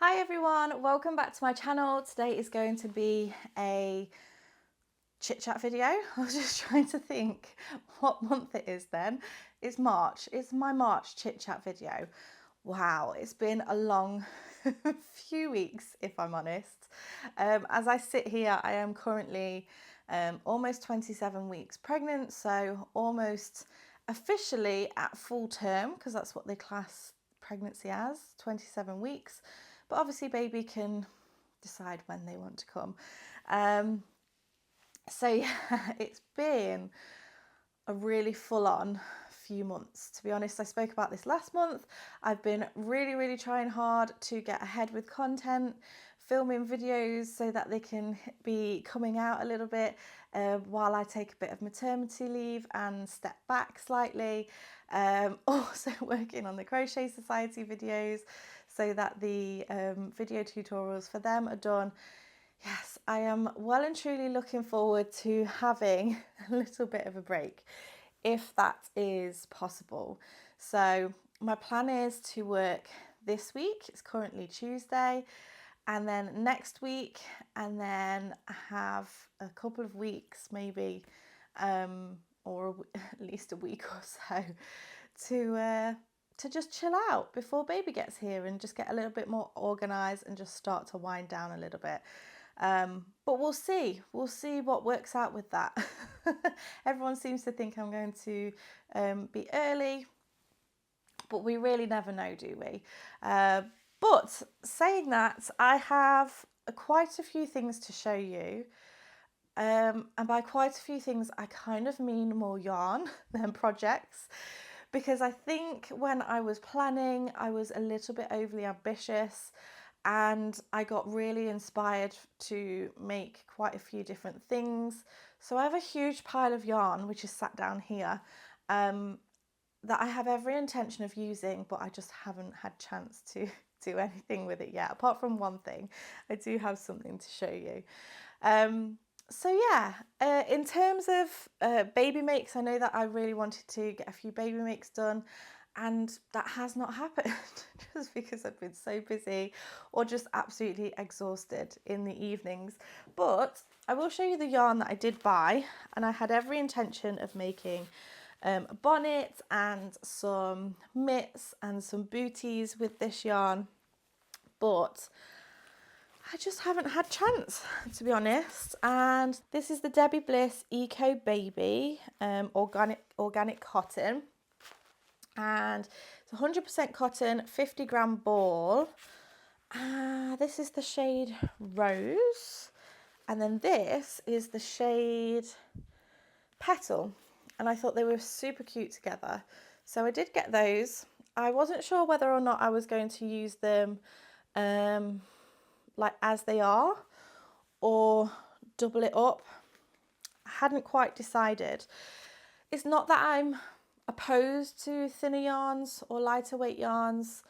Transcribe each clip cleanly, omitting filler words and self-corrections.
Hi everyone, welcome back to my channel. Today is going to be a chit chat video. I was just trying to think what month it is then. It's March. It's my March chit chat video. Wow, it's been a long few weeks if I'm honest. As I sit here, I am currently almost 27 weeks pregnant, so almost officially at full term because that's what they class pregnancy as, 27 weeks. But obviously baby can decide when they want to come. So yeah, it's been a really full-on few months. To be honest, I spoke about this last month. I've been really trying hard to get ahead with content, filming videos so that they can be coming out a little bit while I take a bit of maternity leave and step back slightly. Also working on the Crochet Society videos so that the video tutorials for them are done. Yes, I am well and truly looking forward to having a little bit of a break, if that is possible. So my plan is to work this week, it's currently Tuesday, and then next week, and then have a couple of weeks maybe, or at least a week or so to just chill out before baby gets here and just get a little bit more organised and just start to wind down a little bit. But we'll see what works out with that. Everyone seems to think I'm going to be early, but we really never know, do we? But saying that, I have quite a few things to show you. And by quite a few things, I kind of mean more yarn than projects, because I think when I was planning, I was a little bit overly ambitious and I got really inspired to make quite a few different things. So I have a huge pile of yarn, which is sat down here, that I have every intention of using, but I just haven't had chance to do anything with it yet. Apart from one thing, I do have something to show you. So yeah, in terms of baby makes, I know that I really wanted to get a few baby makes done, and that has not happened just because I've been so busy or just absolutely exhausted in the evenings. But I will show you the yarn that I did buy, and I had every intention of making a bonnet and some mitts and some booties with this yarn, but I just haven't had chance, to be honest. And this is the Debbie Bliss Eco Baby organic cotton, and it's 100% cotton, 50-gram ball. This is the shade Rose, and then this is the shade Petal, and I thought they were super cute together, so I did get those. I wasn't sure whether or not I was going to use them like as they are or double it up. I hadn't quite decided. It's not that I'm opposed to thinner yarns or lighter weight yarns.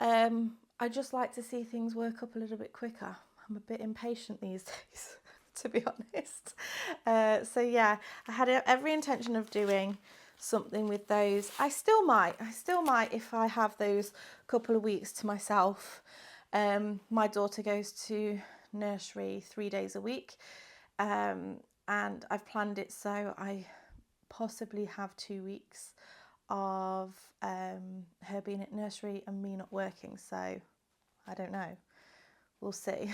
I just like to see things work up a little bit quicker. I'm a bit impatient these days, to be honest. So yeah, I had every intention of doing something with those. I still might if I have those couple of weeks to myself. My daughter goes to nursery 3 days a week, and I've planned it so I possibly have 2 weeks of her being at nursery and me not working, so I don't know, we'll see.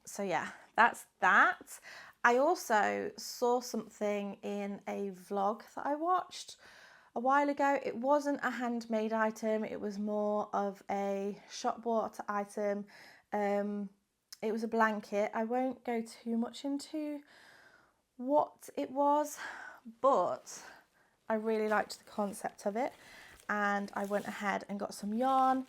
So yeah, that's that. I also saw something in a vlog that I watched a while ago. It wasn't a handmade item, it was more of a shop bought item. It was a blanket. I won't go too much into what it was, but I really liked the concept of it, and I went ahead and got some yarn.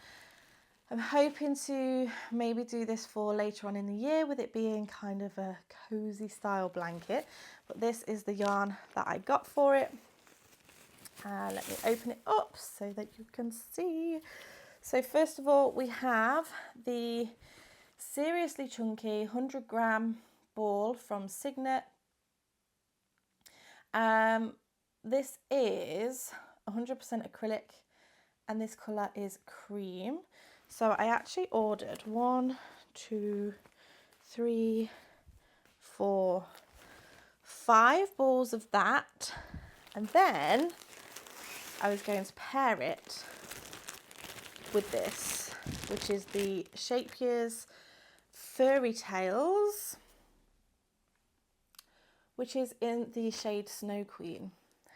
I'm hoping to maybe do this for later on in the year, with it being kind of a cozy style blanket, but this is the yarn that I got for it. Let me open it up so that you can see. So first of all, we have the seriously chunky 100-gram ball from Signet. This is 100% acrylic and this colour is cream. So I actually ordered 1, 2, 3, 4, 5 balls of that, and then I was going to pair it with this, which is the Shapier's Furry Tales, which is in the shade Snow Queen.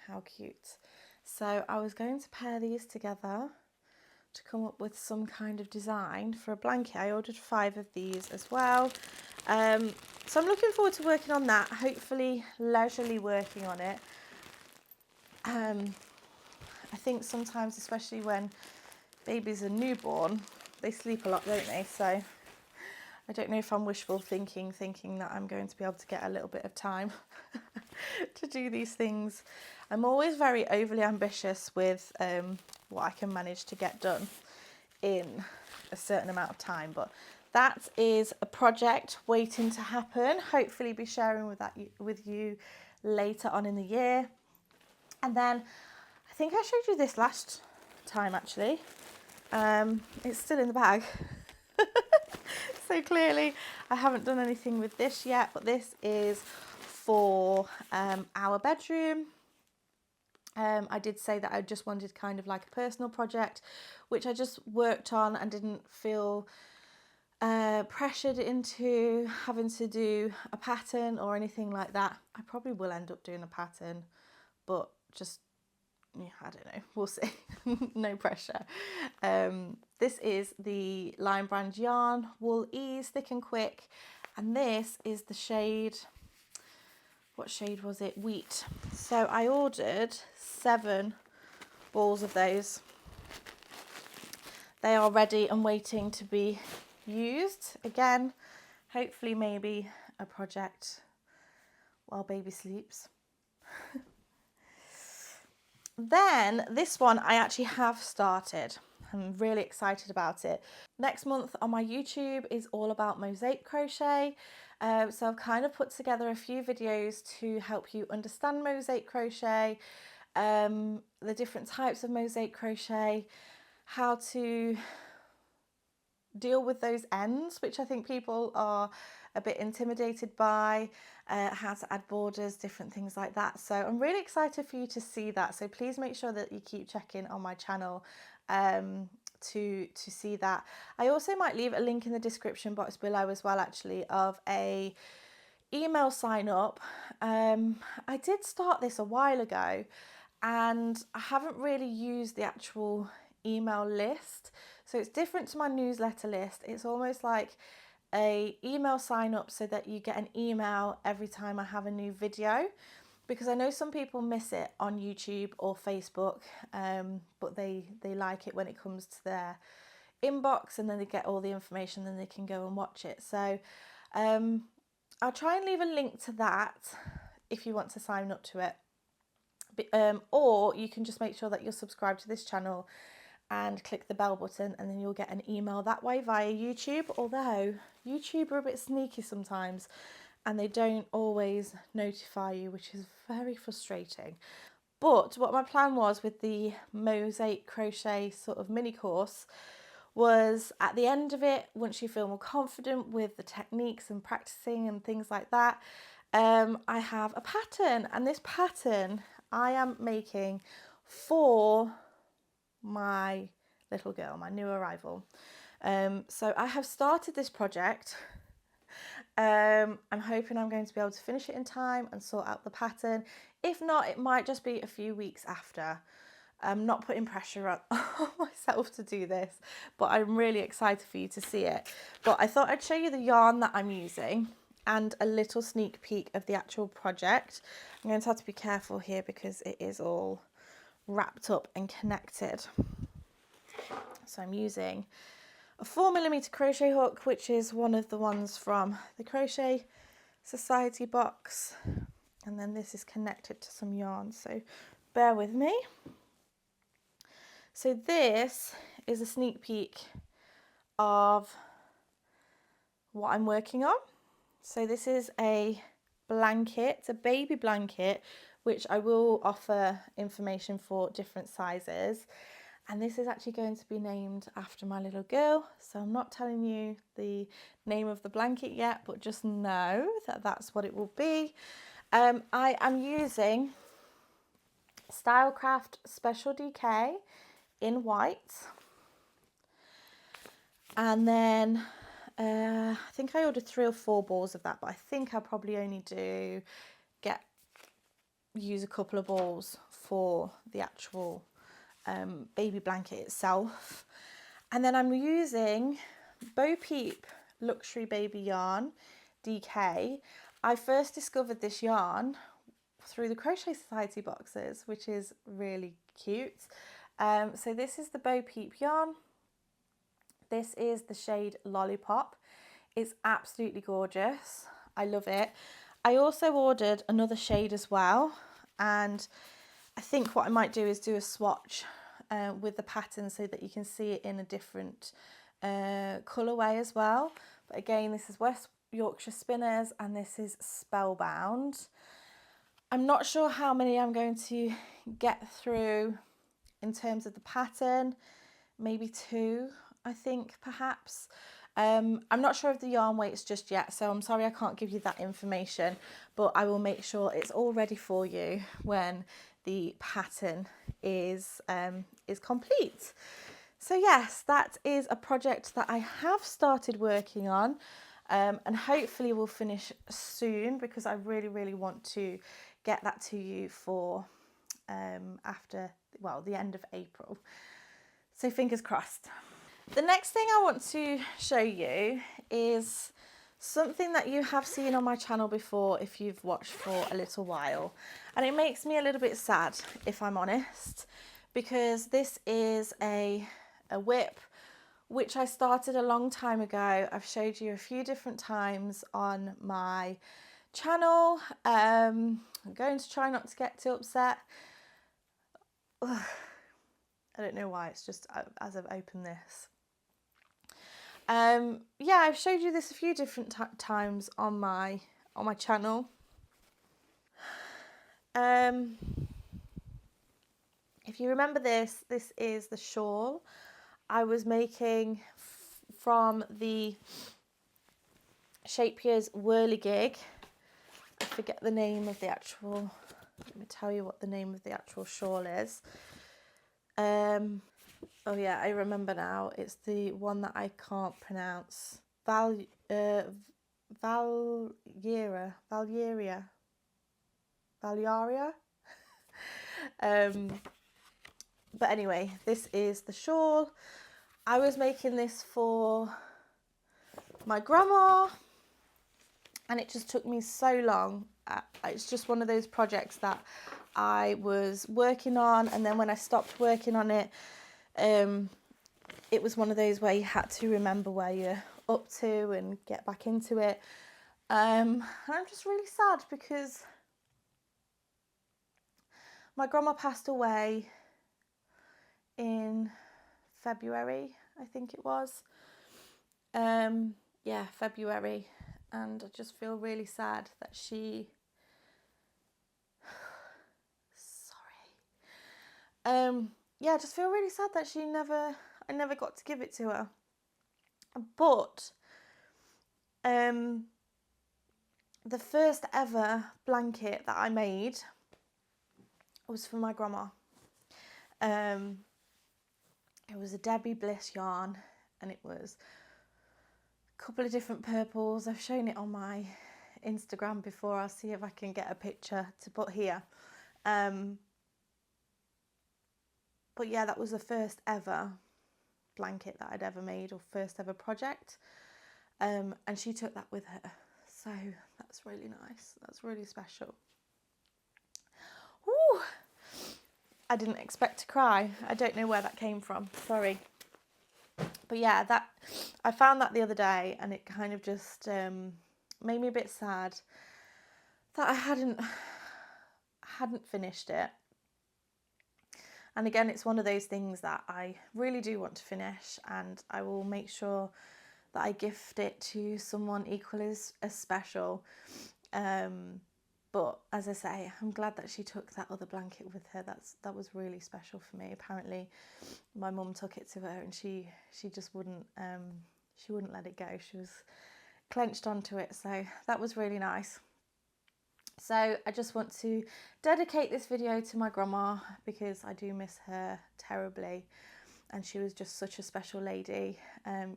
How cute. So I was going to pair these together to come up with some kind of design for a blanket. I ordered 5 of these as well. So I'm looking forward to working on that, hopefully leisurely working on it. I think sometimes, especially when babies are newborn, they sleep a lot, don't they? So I don't know if I'm wishful thinking that I'm going to be able to get a little bit of time to do these things. I'm always very overly ambitious with what I can manage to get done in a certain amount of time, but that is a project waiting to happen. Hopefully be sharing with you later on in the year. And then I think I showed you this last time actually. It's still in the bag. So clearly I haven't done anything with this yet, but this is for our bedroom. I did say that I just wanted kind of like a personal project, which I just worked on and didn't feel pressured into having to do a pattern or anything like that. I probably will end up doing a pattern, but just, yeah, I don't know, we'll see. No pressure. This is the Lion Brand yarn, Wool Ease Thick and Quick, and this is the shade, what shade was it? Wheat. So I ordered 7 balls of those. They are ready and waiting to be used. Again, hopefully maybe a project while baby sleeps. Then this one I actually have started. I'm really excited about it. Next month on my YouTube is all about mosaic crochet. So I've kind of put together a few videos to help you understand mosaic crochet, the different types of mosaic crochet, how to deal with those ends, which I think people are a bit intimidated by, how to add borders, different things like that. So I'm really excited for you to see that. So please make sure that you keep checking on my channel to see that. I also might leave a link in the description box below as well, actually, of a email sign up. I did start this a while ago and I haven't really used the actual email list. So it's different to my newsletter list. It's almost like a email sign up so that you get an email every time I have a new video, because I know some people miss it on YouTube or Facebook, but they like it when it comes to their inbox and then they get all the information, then they can go and watch it. So I'll try and leave a link to that if you want to sign up to it, or you can just make sure that you're subscribed to this channel and click the bell button, and then you'll get an email that way via YouTube. Although YouTube are a bit sneaky sometimes and they don't always notify you, which is very frustrating. But what my plan was with the mosaic crochet sort of mini course was, at the end of it, once you feel more confident with the techniques and practicing and things like that, I have a pattern, and this pattern I am making for my little girl, my new arrival. So I have started this project. I'm hoping I'm going to be able to finish it in time and sort out the pattern. If not, it might just be a few weeks after. I'm not putting pressure on myself to do this, but I'm really excited for you to see it. But I thought I'd show you the yarn that I'm using and a little sneak peek of the actual project. I'm going to have to be careful here because it is all wrapped up and connected. So I'm using a 4mm crochet hook, which is one of the ones from the Crochet Society box, and then this is connected to some yarn, so bear with me. So this is a sneak peek of what I'm working on. So this is a blanket, it's a baby blanket, which I will offer information for different sizes. And this is actually going to be named after my little girl. So I'm not telling you the name of the blanket yet, but just know that that's what it will be. I am using Stylecraft Special DK in white. And then I think I ordered 3 or 4 balls of that, but I think I'll probably only use a couple of balls for the actual baby blanket itself. And then I'm using Bo Peep Luxury Baby Yarn DK. I first discovered this yarn through the Crochet Society boxes, which is really cute. So this is the Bo Peep yarn. This is the shade Lollipop. It's absolutely gorgeous. I love it. I also ordered another shade as well, and I think what I might do is do a swatch with the pattern so that you can see it in a different colourway as well. But again, this is West Yorkshire Spinners and this is Spellbound. I'm not sure how many I'm going to get through in terms of the pattern, maybe 2, I think perhaps. I'm not sure of the yarn weights just yet, so I'm sorry I can't give you that information, but I will make sure it's all ready for you when the pattern is complete. So yes, that is a project that I have started working on, and hopefully will finish soon, because I really want to get that to you for after, well, the end of April. So fingers crossed. The next thing I want to show you is something that you have seen on my channel before if you've watched for a little while. And it makes me a little bit sad, if I'm honest, because this is a whip which I started a long time ago. I've showed you a few different times on my channel. I'm going to try not to get too upset. Ugh. I don't know why, it's just as I've opened this. Yeah, I've showed you this a few different times on my channel. If you remember this is the shawl I was making from the Shapier's Whirligig. I forget the name of the actual, let me tell you what the name of the actual shawl is. Oh yeah, I remember now. It's the one that I can't pronounce. Valiaria. But anyway, this is the shawl. I was making this for my grandma, and it just took me so long. It's just one of those projects that I was working on, and then when I stopped working on it, it was one of those where you had to remember where you're up to and get back into it. And I'm just really sad because my grandma passed away in February, I think it was. Yeah, February. And I just feel really sad that she... Sorry. Yeah, I just feel really sad that I never got to give it to her. But the first ever blanket that I made was for my grandma. It was a Debbie Bliss yarn, and it was a couple of different purples. I've shown it on my Instagram before. I'll see if I can get a picture to put here. But yeah, that was the first ever blanket that I'd ever made, or first ever project. And she took that with her. So that's really nice. That's really special. Woo! I didn't expect to cry. I don't know where that came from. Sorry. But yeah, I found that the other day, and it kind of just made me a bit sad that I hadn't finished it. And again, it's one of those things that I really do want to finish, and I will make sure that I gift it to someone equally as special. But as I say, I'm glad that she took that other blanket with her. That was really special for me. Apparently my mum took it to her and she just wouldn't let it go. She was clenched onto it, so that was really nice. So I just want to dedicate this video to my grandma because I do miss her terribly, and she was just such a special lady.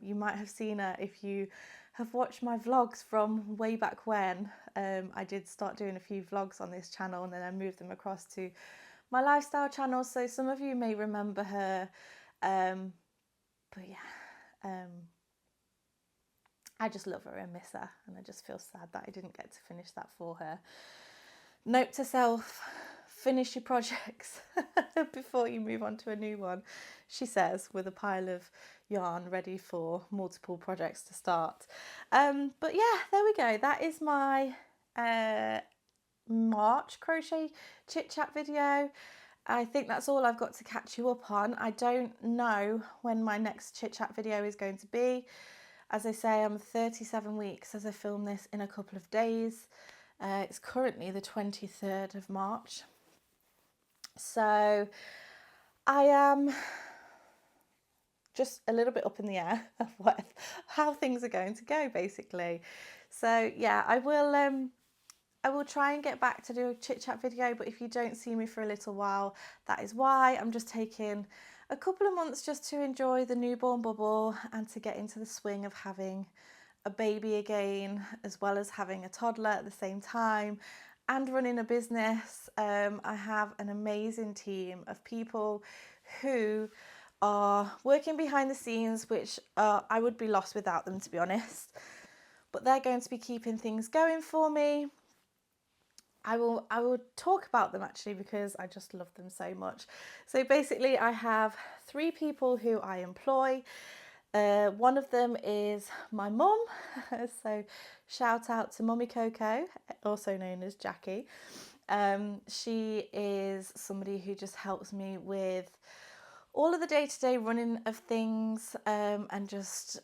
You might have seen her if you have watched my vlogs from way back when. I did start doing a few vlogs on this channel and then I moved them across to my lifestyle channel, so some of you may remember her, but yeah, I just love her and miss her, and I just feel sad that I didn't get to finish that for her. Note to self, finish your projects before you move on to a new one, she says, with a pile of yarn ready for multiple projects to start. But yeah, there we go. That is my March crochet chit chat video. I think that's all I've got to catch you up on. I don't know when my next chit chat video is going to be. As I say, I'm 37 weeks as I film this in a couple of days. It's currently the 23rd of March. So I am just a little bit up in the air of how things are going to go, basically. So yeah, I will try and get back to do a chit chat video, but if you don't see me for a little while, that is why. I'm just taking a couple of months just to enjoy the newborn bubble and to get into the swing of having a baby again, as well as having a toddler at the same time and running a business. I have an amazing team of people who are working behind the scenes, which I would be lost without them, to be honest, but they're going to be keeping things going for me. I will talk about them actually because I just love them so much. So basically I have 3 people who I employ. One of them is my mum, so shout out to Mummy Coco, also known as Jackie. She is somebody who just helps me with all of the day-to-day running of things, and just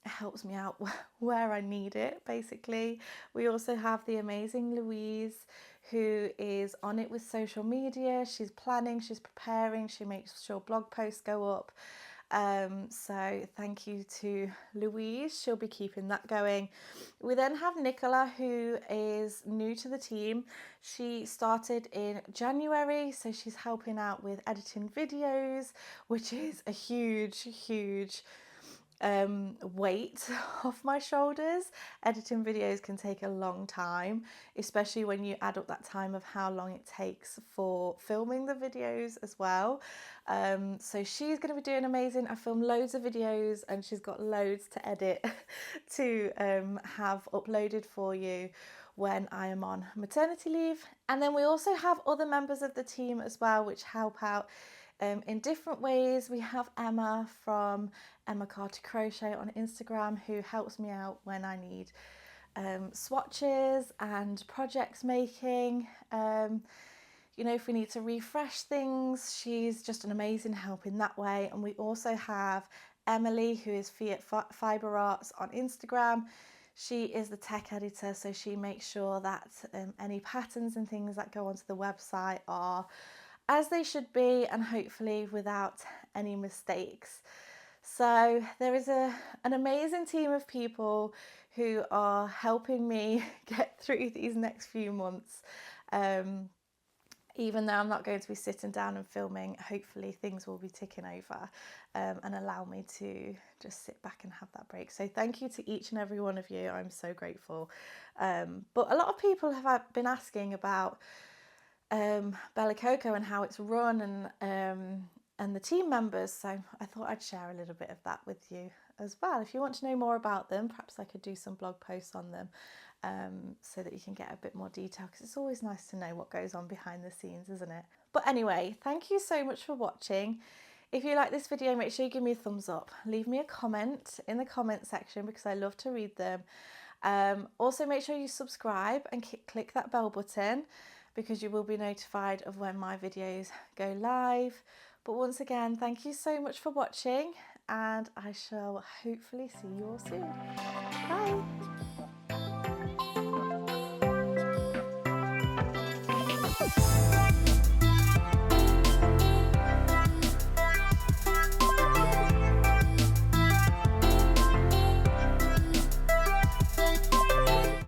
helps me out where I need it, basically. We also have the amazing Louise, who is on it with social media. She's planning, she's preparing, she makes sure blog posts go up. So thank you to Louise, she'll be keeping that going. We then have Nicola, who is new to the team. She started in January, so she's helping out with editing videos, which is a huge weight off my shoulders. Editing videos can take a long time, especially when you add up that time of how long it takes for filming the videos as well. So she's going to be doing amazing. I filmed loads of videos and she's got loads to edit to have uploaded for you when I am on maternity leave. And then we also have other members of the team as well, which help out in different ways. We have Emma from Emma Carter Crochet on Instagram, who helps me out when I need swatches and projects making. You know, if we need to refresh things, she's just an amazing help in that way. And we also have Emily, who is Fiat Fiber Arts on Instagram. She is the tech editor, so she makes sure that any patterns and things that go onto the website are as they should be, and hopefully without any mistakes. So there is an amazing team of people who are helping me get through these next few months. Even though I'm not going to be sitting down and filming, hopefully things will be ticking over and allow me to just sit back and have that break. So thank you to each and every one of you. I'm so grateful. But a lot of people have been asking about Bella Coco and how it's run and the team members, so I thought I'd share a little bit of that with you as well. If you want to know more about them, perhaps I could do some blog posts on them so that you can get a bit more detail, because it's always nice to know what goes on behind the scenes, isn't it? But anyway, thank you so much for watching. If you like this video, make sure you give me a thumbs up. Leave me a comment in the comment section because I love to read them. Also make sure you subscribe and click that bell button, because you will be notified of when my videos go live. But once again, thank you so much for watching, and I shall hopefully see you all soon. Bye!